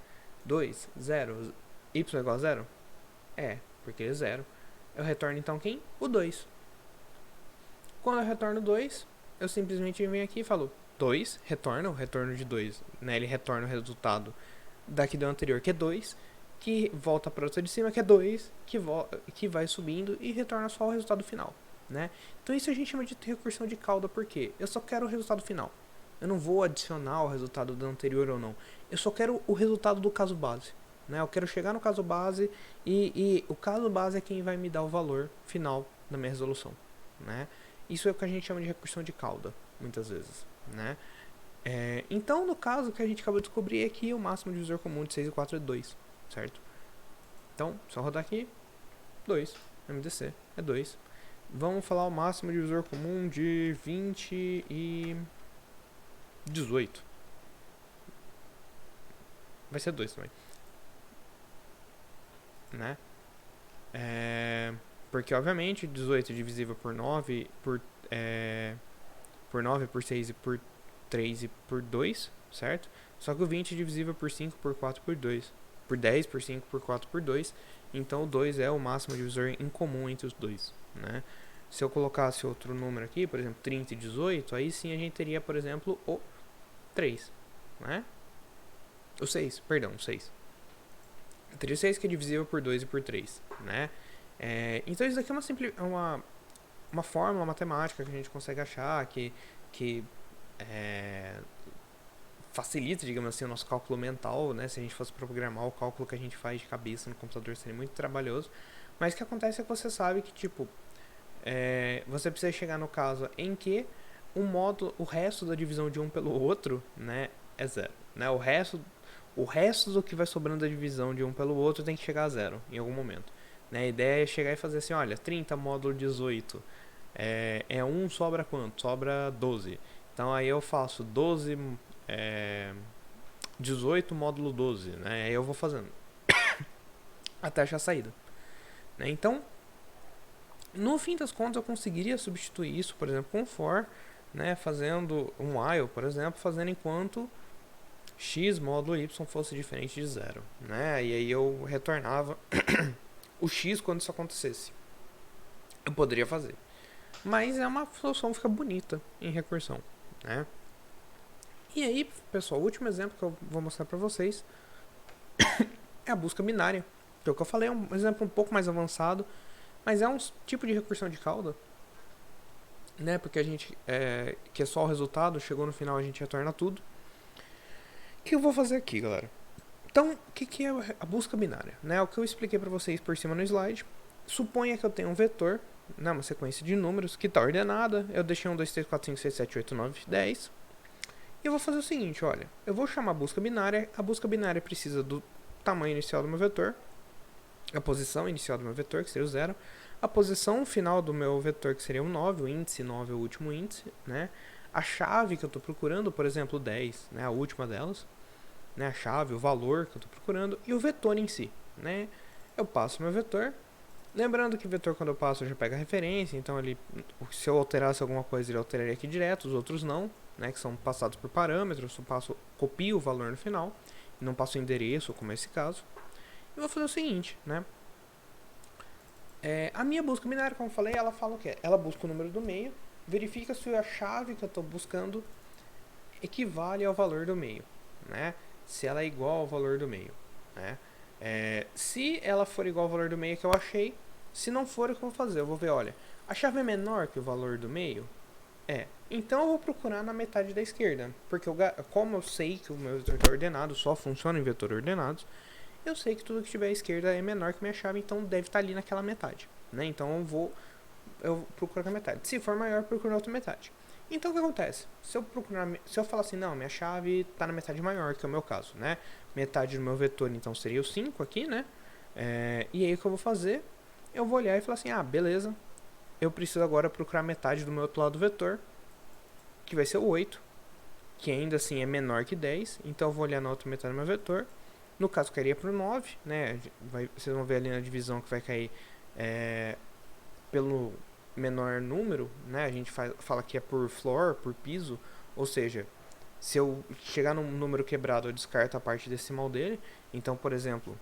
2, 0. Y é igual a 0? É, porque é 0. Eu retorno então quem? O 2. Quando eu retorno 2, eu simplesmente venho aqui e falo 2, retorna o retorno de 2. Né? Ele retorna o resultado daqui do anterior, que é 2, que volta para outra de cima, que é 2, que vai subindo e retorna só o resultado final. Né? Então isso a gente chama de recursão de cauda, porque eu só quero o resultado final. Eu não vou adicionar o resultado do anterior ou não. Eu só quero o resultado do caso base. Né? Eu quero chegar no caso base e o caso base é quem vai me dar o valor final da minha resolução. Né? Isso é o que a gente chama de recursão de cauda, muitas vezes. Né? Então, no caso que a gente acabou de descobrir aqui, o máximo divisor comum de 6 e 4 é 2. Certo? Então, só rodar aqui, 2. MDC é 2. Vamos falar o máximo divisor comum de 20 e 18. Vai ser 2 também. Né? Porque, obviamente, 18 divisível por 9, por 9, por 6 e por 3 e por 2, certo? Só que o 20 é divisível por 5, por 4, por 2. Por 10, por 5, por 4, por 2. então o 2 é o máximo divisor em comum entre os dois, né? Se eu colocasse outro número aqui, por exemplo, 30 e 18, aí sim a gente teria, por exemplo, o 3, né? O 6, perdão, o 6. Eu teria o 6 que é divisível por 2 e por 3, né? Então isso daqui é uma fórmula matemática que a gente consegue achar que facilita, digamos assim, o nosso cálculo mental, né? Se a gente fosse programar o cálculo que a gente faz de cabeça no computador seria muito trabalhoso. Mas o que acontece é que você sabe que, tipo, você precisa chegar no caso em que o resto da divisão de um pelo outro, né, é zero, né? O resto do que vai sobrando da divisão de um pelo outro tem que chegar a zero em algum momento, né? A ideia é chegar e fazer assim, olha, 30 módulo 18 é 1 sobra quanto? Sobra 12. Então aí eu faço 12 18 módulo 12, né? Aí eu vou fazendo até achar a saída, né? Então, no fim das contas, eu conseguiria substituir isso, por exemplo, com for, né? Fazendo um while, por exemplo, fazendo enquanto x módulo y fosse diferente de zero, né? E aí eu retornava o x quando isso acontecesse. Eu poderia fazer, mas é uma solução que fica bonita em recursão, né? E aí, pessoal, o último exemplo que eu vou mostrar para vocês é a busca binária. Que é o que eu falei, é um exemplo um pouco mais avançado, mas é um tipo de recursão de cauda, né? Porque a gente que é só o resultado, chegou no final a gente retorna tudo. O que eu vou fazer aqui, galera? Então, o que é a busca binária? Né? O que eu expliquei para vocês por cima no slide. Suponha que eu tenho um vetor, né, uma sequência de números que está ordenada. Eu deixei 1, 2, 3, 4, 5, 6, 7, 8, 9, 10. E eu vou fazer o seguinte, olha. Eu vou chamar a busca binária. A busca binária precisa do tamanho inicial do meu vetor, a posição inicial do meu vetor, que seria o 0, a posição final do meu vetor, que seria o 9, o índice 9 é o último índice, né? A chave que eu estou procurando, por exemplo, o 10, né, a última delas, né, a chave, o valor que eu estou procurando, e o vetor em si, né? Eu passo meu vetor, lembrando que o vetor, quando eu passo, eu já pego a referência, então ele, se eu alterasse alguma coisa, ele alteraria aqui direto, os outros não, né, que são passados por parâmetros, eu copio o valor no final, e não passo o endereço, como é esse caso. Eu vou fazer o seguinte, né? A minha busca binária, como eu falei, ela fala o quê? Ela busca o número do meio, verifica se a chave que eu estou buscando equivale ao valor do meio, né? Se ela é igual ao valor do meio, né? Se ela for igual ao valor do meio que eu achei, se não for, o que eu vou fazer? Eu vou ver, olha, a chave é menor que o valor do meio? Então eu vou procurar na metade da esquerda, porque como eu sei que o meu vetor ordenado só funciona em vetor ordenados, eu sei que tudo que tiver à esquerda é menor que minha chave, então deve estar ali naquela metade, né? Então eu procuro na metade. Se for maior, eu procuro na outra metade. Então o que acontece? Se eu falar assim, não, minha chave está na metade maior, que é o meu caso, né? Metade do meu vetor, então seria o 5 aqui, né? E aí o que eu vou fazer? Eu vou olhar e falar assim, beleza, eu preciso agora procurar metade do meu outro lado do vetor, que vai ser o 8, que ainda assim é menor que 10, então eu vou olhar na outra metade do meu vetor. No caso, cairia para o 9, né? Vocês vão ver ali na divisão que vai cair pelo menor número, né? A gente fala que é por floor, por piso, ou seja, se eu chegar num número quebrado, eu descarto a parte decimal dele. Então, por exemplo,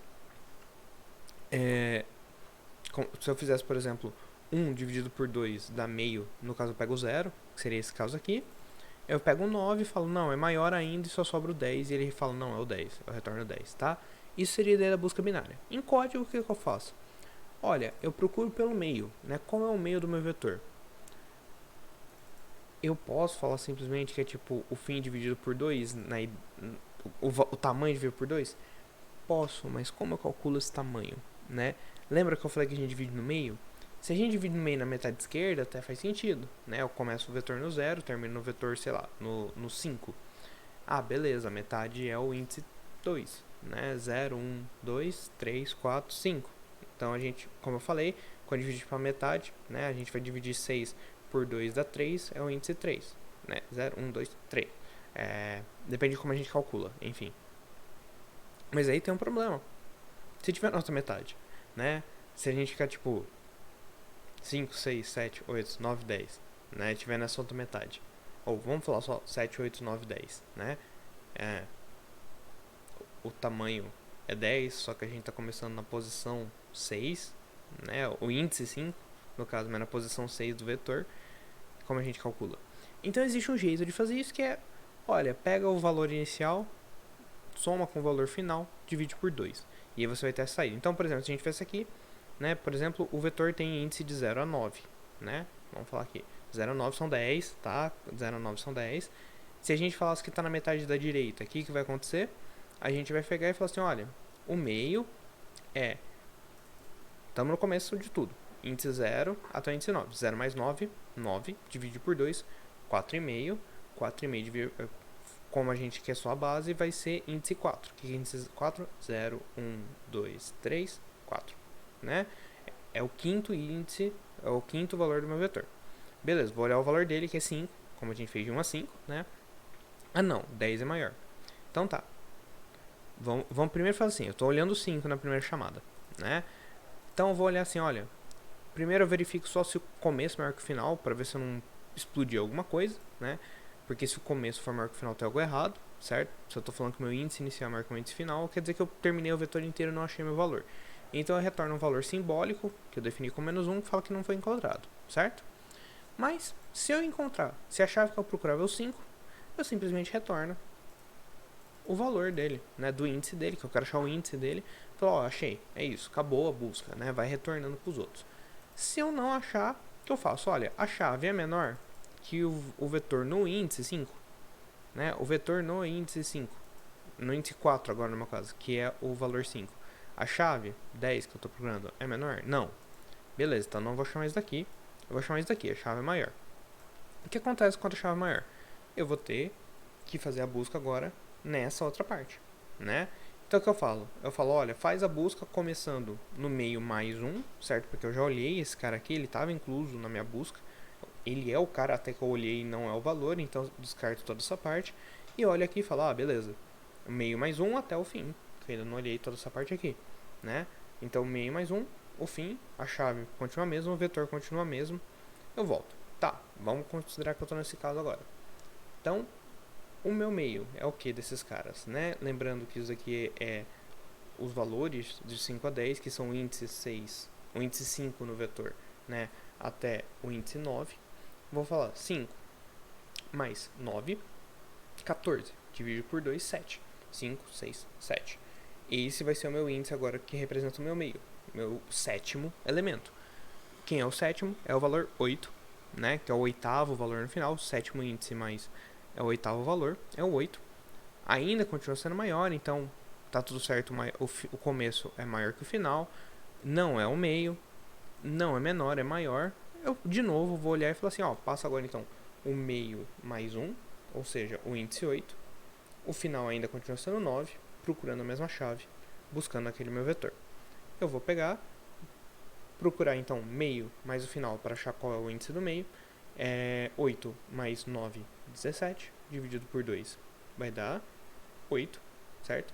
se eu fizesse, por exemplo, 1 dividido por 2 dá meio, no caso eu pego o 0, que seria esse caso aqui. Eu pego o 9 e falo, não, é maior ainda e só sobra o 10. E ele fala, não, é o 10. Eu retorno o 10, tá? Isso seria a ideia da busca binária. Em código, o que eu faço? Olha, eu procuro pelo meio, né? Qual é o meio do meu vetor? Eu posso falar simplesmente que é tipo o fim dividido por 2, o tamanho dividido por 2? Posso, mas como eu calculo esse tamanho, né? Lembra que eu falei que a gente divide no meio? Se a gente divide no meio na metade esquerda, até faz sentido, né? Eu começo o vetor no 0, termino no vetor, sei lá, no 5. Beleza, a metade é o índice 2, né? 0, 1, 2, 3, 4, 5. Então a gente, como eu falei, quando dividir para metade, né? A gente vai dividir 6 por 2 dá 3, é o índice 3, né? 0, 1, 2, 3. Depende de como a gente calcula, enfim. Mas aí tem um problema. Se tiver a nossa metade, né? Se a gente ficar tipo 5, 6, 7, 8, 9, 10, né? Tiver nessa outra metade. Ou vamos falar só 7, 8, 9, 10, né? O tamanho é 10, só que a gente está começando na posição 6, né? O índice 5, no caso, mas na posição 6 do vetor. Como a gente calcula? Então existe um jeito de fazer isso que é, olha, pega o valor inicial, soma com o valor final, divide por 2. E aí você vai ter essa saída. Então, por exemplo, se a gente fez isso aqui, né? Por exemplo, o vetor tem índice de 0 a 9, né? Vamos falar aqui. 0 a 9 são 10, tá? 0 a 9 são 10. Se a gente falasse que está na metade da direita, o que vai acontecer? A gente vai pegar e falar assim, olha, o meio é... Estamos no começo de tudo. Índice 0 até o índice 9. 0 mais 9, 9. Divide por 2, 4,5. 4,5, como a gente quer só a base, vai ser índice 4. O que é índice 4? 0, 1, 2, 3, 4. Né? É o quinto índice, é o quinto valor do meu vetor. Beleza, vou olhar o valor dele, que é 5, como a gente fez de 1 a 5, né? Ah não, 10 é maior. Então tá. Vamos primeiro fazer assim, eu estou olhando 5 na primeira chamada, né? Então eu vou olhar assim, olha, primeiro eu verifico só se o começo é maior que o final, para ver se eu não explodir alguma coisa, né? Porque se o começo for maior que o final, tem algo errado, certo? Se eu estou falando que o meu índice inicial é maior que o índice final, quer dizer que eu terminei o vetor inteiro e não achei meu valor. Então eu retorno um valor simbólico, que eu defini como -1, que fala que não foi encontrado, certo? Mas, se eu encontrar, se a chave que eu procurava é o 5, eu simplesmente retorno o valor dele, né, do índice dele, que eu quero achar o índice dele. Falo, ó, achei, é isso, acabou a busca, né, vai retornando para os outros. Se eu não achar, o que eu faço? Olha, a chave é menor que o vetor no índice 5, né, o vetor no índice 5, no índice 4 agora no meu caso, que é o valor 5. A chave 10 que eu estou procurando é menor? Não. Beleza, então não vou chamar isso daqui, eu vou chamar isso daqui, a chave é maior. O que acontece quando a chave é maior? Eu vou ter que fazer a busca agora nessa outra parte, né? Então o que eu falo? Eu falo, olha, faz a busca começando no meio mais 1, certo? Porque eu já olhei esse cara aqui, ele estava incluso na minha busca. Ele é o cara até que eu olhei e não é o valor, então eu descarto toda essa parte. E olho aqui e falo, ah, beleza, meio mais 1 até o fim, que eu ainda não olhei toda essa parte aqui, né? Então meio mais 1, o fim, a chave continua a mesma, o vetor continua mesmo, eu volto. Tá, vamos considerar que eu estou nesse caso agora. Então, o meu meio é o que desses caras, né? Lembrando que isso aqui é os valores de 5 a 10, que são o índice 6, o índice 5 no vetor, né? Até o índice 9. Vou falar 5 mais 9, 14. Dividido por 2, 7. 5, 6, 7. E esse vai ser o meu índice agora que representa o meu meio, meu sétimo elemento. Quem é o sétimo? É o valor 8, né? Que é o oitavo valor no final, o sétimo índice mais é o oitavo valor, é o 8. Ainda continua sendo maior, então tá tudo certo, o começo é maior que o final, não é o meio, não é menor, é maior. Eu de novo vou olhar e falar assim, ó, passa agora então o meio mais 1, ou seja, o índice 8. O final ainda continua sendo 9, procurando a mesma chave, buscando aquele meu vetor. Eu vou pegar, procurar então meio mais o final para achar qual é o índice do meio. 8 mais 9, 17, dividido por 2 vai dar 8, certo?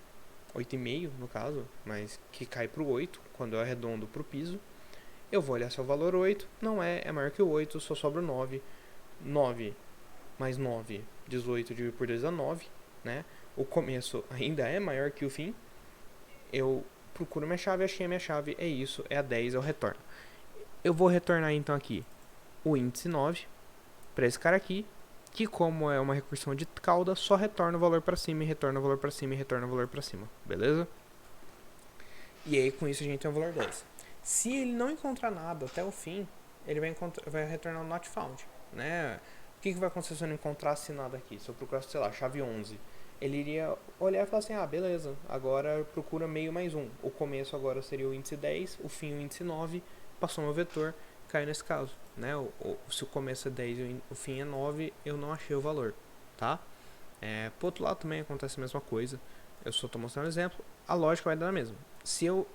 8,5 no caso, mas que cai para o 8 quando eu arredondo para o piso. Eu vou olhar se é o valor 8, não é maior que o 8, só sobra o 9. 9 mais 9, 18, dividido por 2 dá 9, né? O começo ainda é maior que o fim. Eu procuro minha chave, achei a minha chave, é isso, é a 10, eu retorno. Eu vou retornar então aqui o índice 9 para esse cara aqui, que como é uma recursão de cauda, só retorna o valor para cima e retorna o valor para cima e retorna o valor para cima, beleza? E aí com isso a gente tem o valor 10. Se ele não encontrar nada até o fim, ele vai retornar o not found, né? O que vai acontecer se eu não encontrasse nada aqui? Se eu procurasse, sei lá, chave 11, ele iria olhar e falar assim, ah, beleza, agora procura meio mais 1. O começo agora seria o índice 10, o fim o índice 9, passou meu vetor, cai nesse caso, né? Se o começo é 10 e o fim é 9, eu não achei o valor, tá? Pro outro lado também acontece a mesma coisa, eu só estou mostrando um exemplo, a lógica vai dar a mesma. Se eu,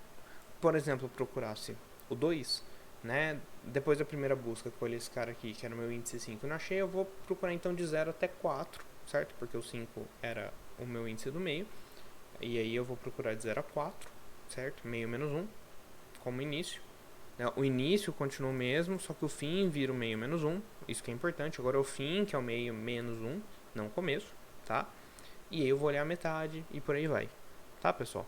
por exemplo, procurasse o 2, né? Depois da primeira busca que eu olhei esse cara aqui, que era o meu índice 5, eu não achei, eu vou procurar então de 0 até 4, certo? Porque o 5 era o meu índice do meio, e aí eu vou procurar de 0 a 4, certo? Meio menos 1, como início. O início continua o mesmo, só que o fim vira o meio menos 1. Isso que é importante. Agora é o fim, que é o meio menos 1, não o começo, tá? E aí eu vou olhar a metade e por aí vai. Tá, pessoal?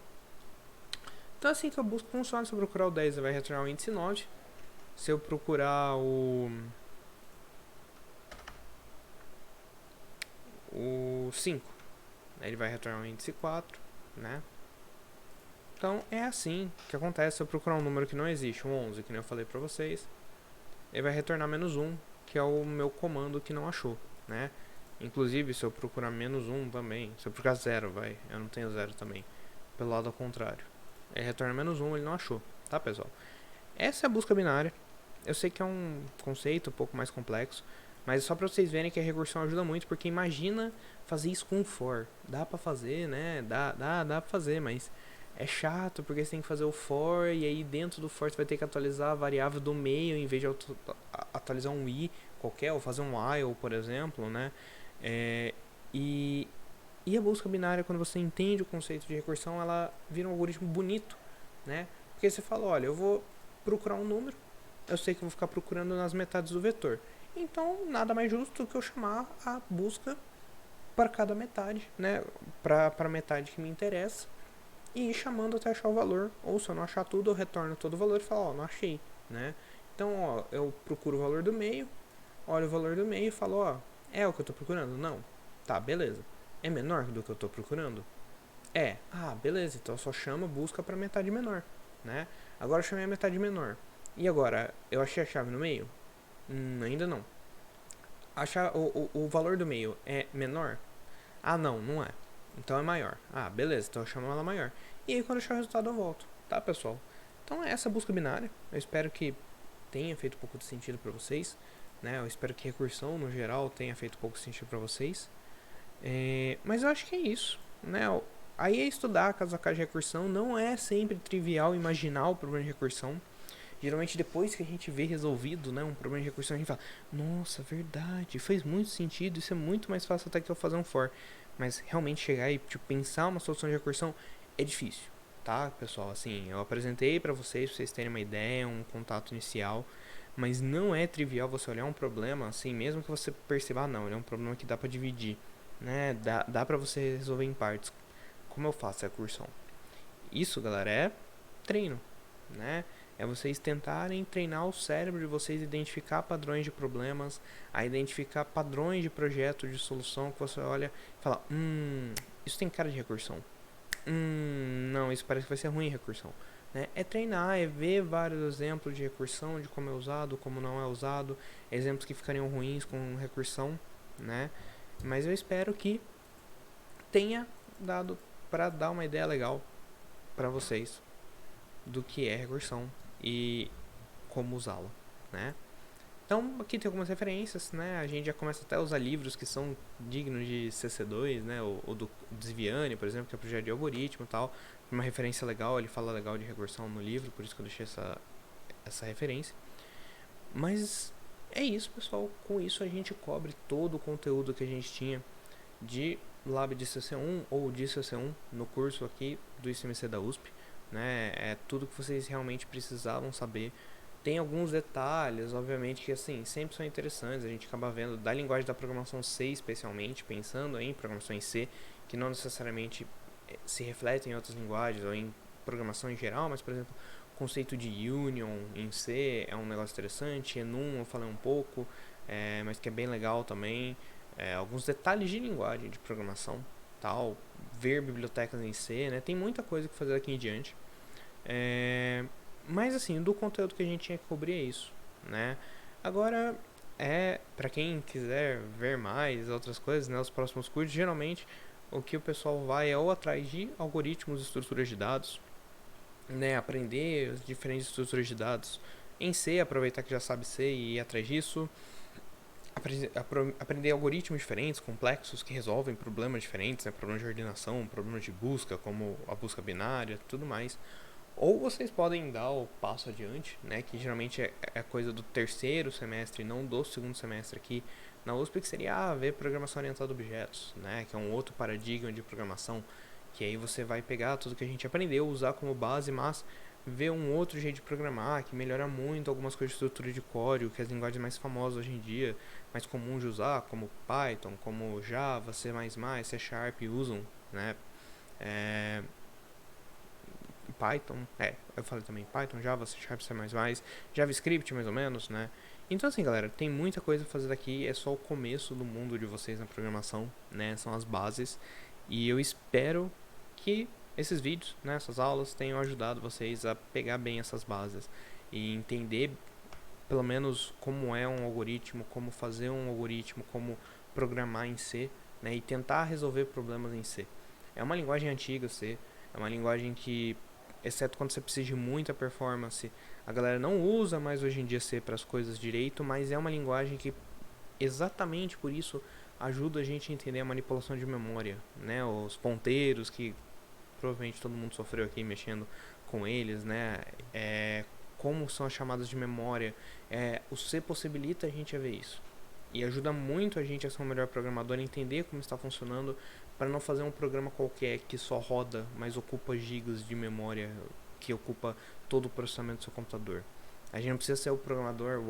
Então assim que a busca funciona. Se eu procurar o 10, ele vai retornar o índice 9. Se eu procurar o 5, ele vai retornar o índice 4, né? Então é assim que acontece. Se eu procurar um número que não existe, um 11, que nem eu falei pra vocês, ele vai retornar menos 1, que é o meu comando que não achou, né? Inclusive, se eu procurar menos 1 também, se eu procurar 0, eu não tenho 0 também, pelo lado ao contrário, ele retorna menos 1, ele não achou, tá, pessoal? Essa é a busca binária. Eu sei que é um conceito um pouco mais complexo, mas é só pra vocês verem que a recursão ajuda muito, porque imagina fazer isso com for. Dá pra fazer, né? Dá pra fazer, mas é chato, porque você tem que fazer o for, e aí dentro do for você vai ter que atualizar a variável do meio, em vez de atualizar um i qualquer, ou fazer um while, por exemplo, né? É, e, e a busca binária, quando você entende o conceito de recursão, ela vira um algoritmo bonito, né? Porque você fala, olha, eu vou procurar um número, eu sei que eu vou ficar procurando nas metades do vetor. Então, nada mais justo do que eu chamar a busca para cada metade, né? Para a metade que me interessa, e ir chamando até achar o valor. Ou se eu não achar tudo, eu retorno todo o valor e falo, ó, não achei, né? Então, ó, eu procuro o valor do meio, olho o valor do meio e falo, ó, é o que eu tô procurando? Não. Tá, beleza. É menor do que eu tô procurando? É. Ah, beleza. Então eu só chamo busca para metade menor, né? Agora eu chamei a metade menor. E agora, eu achei a chave no meio? Ainda não. O valor do meio é menor? Ah, não é. Então é maior. Ah, beleza, então eu chamo ela maior. E aí quando eu achar o resultado eu volto, tá, pessoal? Então é essa busca binária. Eu espero que tenha feito um pouco de sentido para vocês, né? Eu espero que recursão no geral tenha feito um pouco de sentido para vocês. Mas eu acho que é isso, né? Aí é estudar caso a casa de recursão. Não é sempre trivial imaginar o problema de recursão. Geralmente depois que a gente vê resolvido, né, um problema de recursão, a gente fala, nossa, verdade, faz muito sentido, isso é muito mais fácil até que eu fazer um for. Mas realmente chegar e tipo, pensar uma solução de recursão é difícil, tá, pessoal? Assim, eu apresentei pra vocês terem uma ideia, um contato inicial, mas não é trivial você olhar um problema, assim, mesmo que você perceba, não, ele é um problema que dá pra dividir, né, dá pra você resolver em partes. Como eu faço a recursão? Isso, galera, é treino, né? É vocês tentarem treinar o cérebro de vocês, identificar padrões de problemas, a identificar padrões de projeto, de solução, que você olha e fala, isso tem cara de recursão. Não, isso parece que vai ser ruim em recursão. Né? É treinar, é ver vários exemplos de recursão, de como é usado, como não é usado, exemplos que ficariam ruins com recursão, né? Mas eu espero que tenha dado para dar uma ideia legal para vocês do que é recursão e como usá-la, né? Então, aqui tem algumas referências, né? A gente já começa até a usar livros que são dignos de CC2, né? O do Desviane, por exemplo, que é o projeto de algoritmo e tal. Uma referência legal, ele fala legal de recursão no livro, por isso que eu deixei essa referência. Mas é isso, pessoal. Com isso a gente cobre todo o conteúdo que a gente tinha de Lab de CC1 ou de CC1 no curso aqui do ICMC da USP. Né? É tudo que vocês realmente precisavam saber. Tem alguns detalhes, obviamente, que assim, sempre são interessantes. A gente acaba vendo da linguagem da programação C, especialmente, pensando em programação em C, que não necessariamente se refletem em outras linguagens ou em programação em geral, mas, por exemplo, o conceito de union em C é um negócio interessante. Enum eu falei um pouco, mas que é bem legal também. Alguns detalhes de linguagem de programação, tal, ver bibliotecas em C, né? Tem muita coisa que fazer daqui em diante. Mas assim, do conteúdo que a gente tinha que cobrir é isso, né? Agora, para quem quiser ver mais outras coisas, né, os próximos cursos, geralmente o que o pessoal vai é ou atrás de algoritmos e estruturas de dados, né, aprender as diferentes estruturas de dados em C, aproveitar que já sabe C e ir atrás disso, aprender algoritmos diferentes, complexos, que resolvem problemas diferentes, né, problemas de ordenação, problemas de busca, como a busca binária, tudo mais. Ou vocês podem dar o passo adiante, né, que geralmente é coisa do terceiro semestre, não do segundo semestre aqui na USP, que seria ver programação orientada a objetos, né, que é um outro paradigma de programação, que aí você vai pegar tudo que a gente aprendeu, usar como base, mas ver um outro jeito de programar, que melhora muito algumas coisas de estrutura de código, que as linguagens mais famosas hoje em dia, mais comuns de usar, como Python, como Java, C++, C Sharp usam, né, Python, eu falei também Python, Java, C Sharp, C++, JavaScript mais ou menos, né? Então assim, galera, tem muita coisa a fazer daqui, é só o começo do mundo de vocês na programação, né? São as bases, e eu espero que esses vídeos, né, essas aulas tenham ajudado vocês a pegar bem essas bases e entender pelo menos como é um algoritmo, como fazer um algoritmo, como programar em C, né, e tentar resolver problemas em C. É uma linguagem antiga, C, é uma linguagem que, exceto quando você precisa de muita performance, a galera não usa mais hoje em dia C para as coisas direito, mas é uma linguagem que exatamente por isso ajuda a gente a entender a manipulação de memória, né, os ponteiros que provavelmente todo mundo sofreu aqui mexendo com eles, né, como são as chamadas de memória, o C possibilita a gente a ver isso. E ajuda muito a gente a ser um melhor programador, a entender como está funcionando, para não fazer um programa qualquer que só roda, mas ocupa gigas de memória, que ocupa todo o processamento do seu computador. A gente não precisa ser o programador,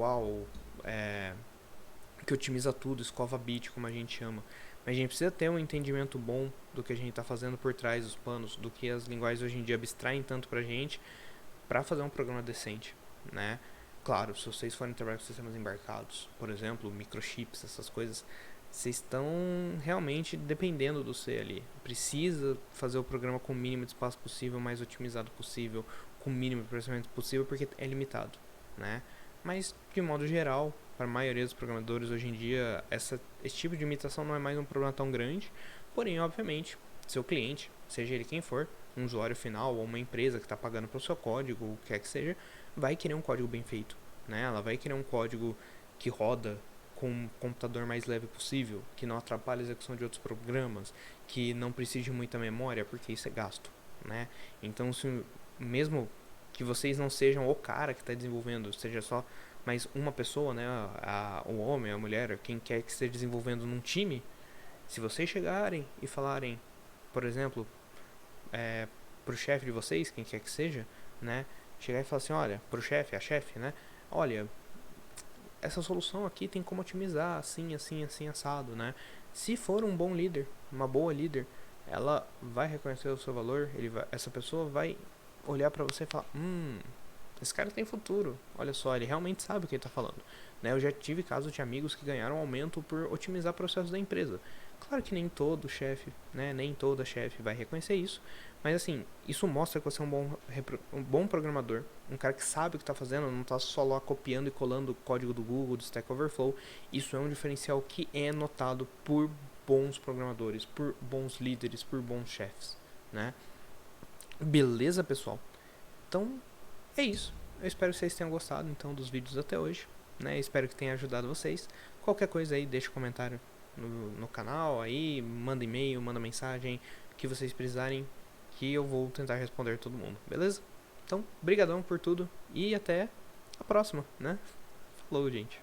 que otimiza tudo, escova bit, como a gente chama. Mas a gente precisa ter um entendimento bom do que a gente está fazendo por trás dos panos, do que as linguagens hoje em dia abstraem tanto pra gente, para fazer um programa decente, né? Claro, se vocês forem trabalhar com sistemas embarcados, por exemplo, microchips, essas coisas, vocês estão realmente dependendo do C ali. Precisa fazer o programa com o mínimo de espaço possível, mais otimizado possível, com o mínimo de processamento possível, porque é limitado, né? Mas, de modo geral, para a maioria dos programadores hoje em dia, esse tipo de limitação não é mais um problema tão grande. Porém, obviamente, seu cliente, seja ele quem for, um usuário final ou uma empresa que está pagando pelo seu código, o que quer que seja, vai querer um código bem feito, né? Ela vai querer um código que roda com um computador mais leve possível, que não atrapalhe a execução de outros programas, que não precise de muita memória, porque isso é gasto, né? Então, se mesmo que vocês não sejam o cara que está desenvolvendo, seja só mais uma pessoa, né? O homem, a mulher, quem quer que esteja desenvolvendo num time, se vocês chegarem e falarem, por exemplo, pro chefe de vocês, quem quer que seja, né? Chegar e falar assim, olha, pro chefe, a chefe, né? Olha, essa solução aqui tem como otimizar, assim, assim, assim, assado, né? Se for um bom líder, uma boa líder, ela vai reconhecer o seu valor, essa pessoa vai olhar pra você e falar, esse cara tem futuro, olha só, ele realmente sabe o que ele tá falando, né? Eu já tive casos de amigos que ganharam aumento por otimizar processos da empresa. Claro que nem todo chefe, né, nem toda chefe vai reconhecer isso, mas assim, isso mostra que você é um bom programador, um cara que sabe o que está fazendo, não está só lá copiando e colando o código do Google, do Stack Overflow. Isso é um diferencial que é notado por bons programadores, por bons líderes, por bons chefes, né? Beleza, pessoal? Então, é isso. Eu espero que vocês tenham gostado então dos vídeos até hoje, né? Espero que tenha ajudado vocês. Qualquer coisa aí, deixa um comentário no canal aí, manda e-mail, manda mensagem, o que vocês precisarem, que eu vou tentar responder todo mundo, beleza? Então, brigadão por tudo e até a próxima, né? Falou, gente.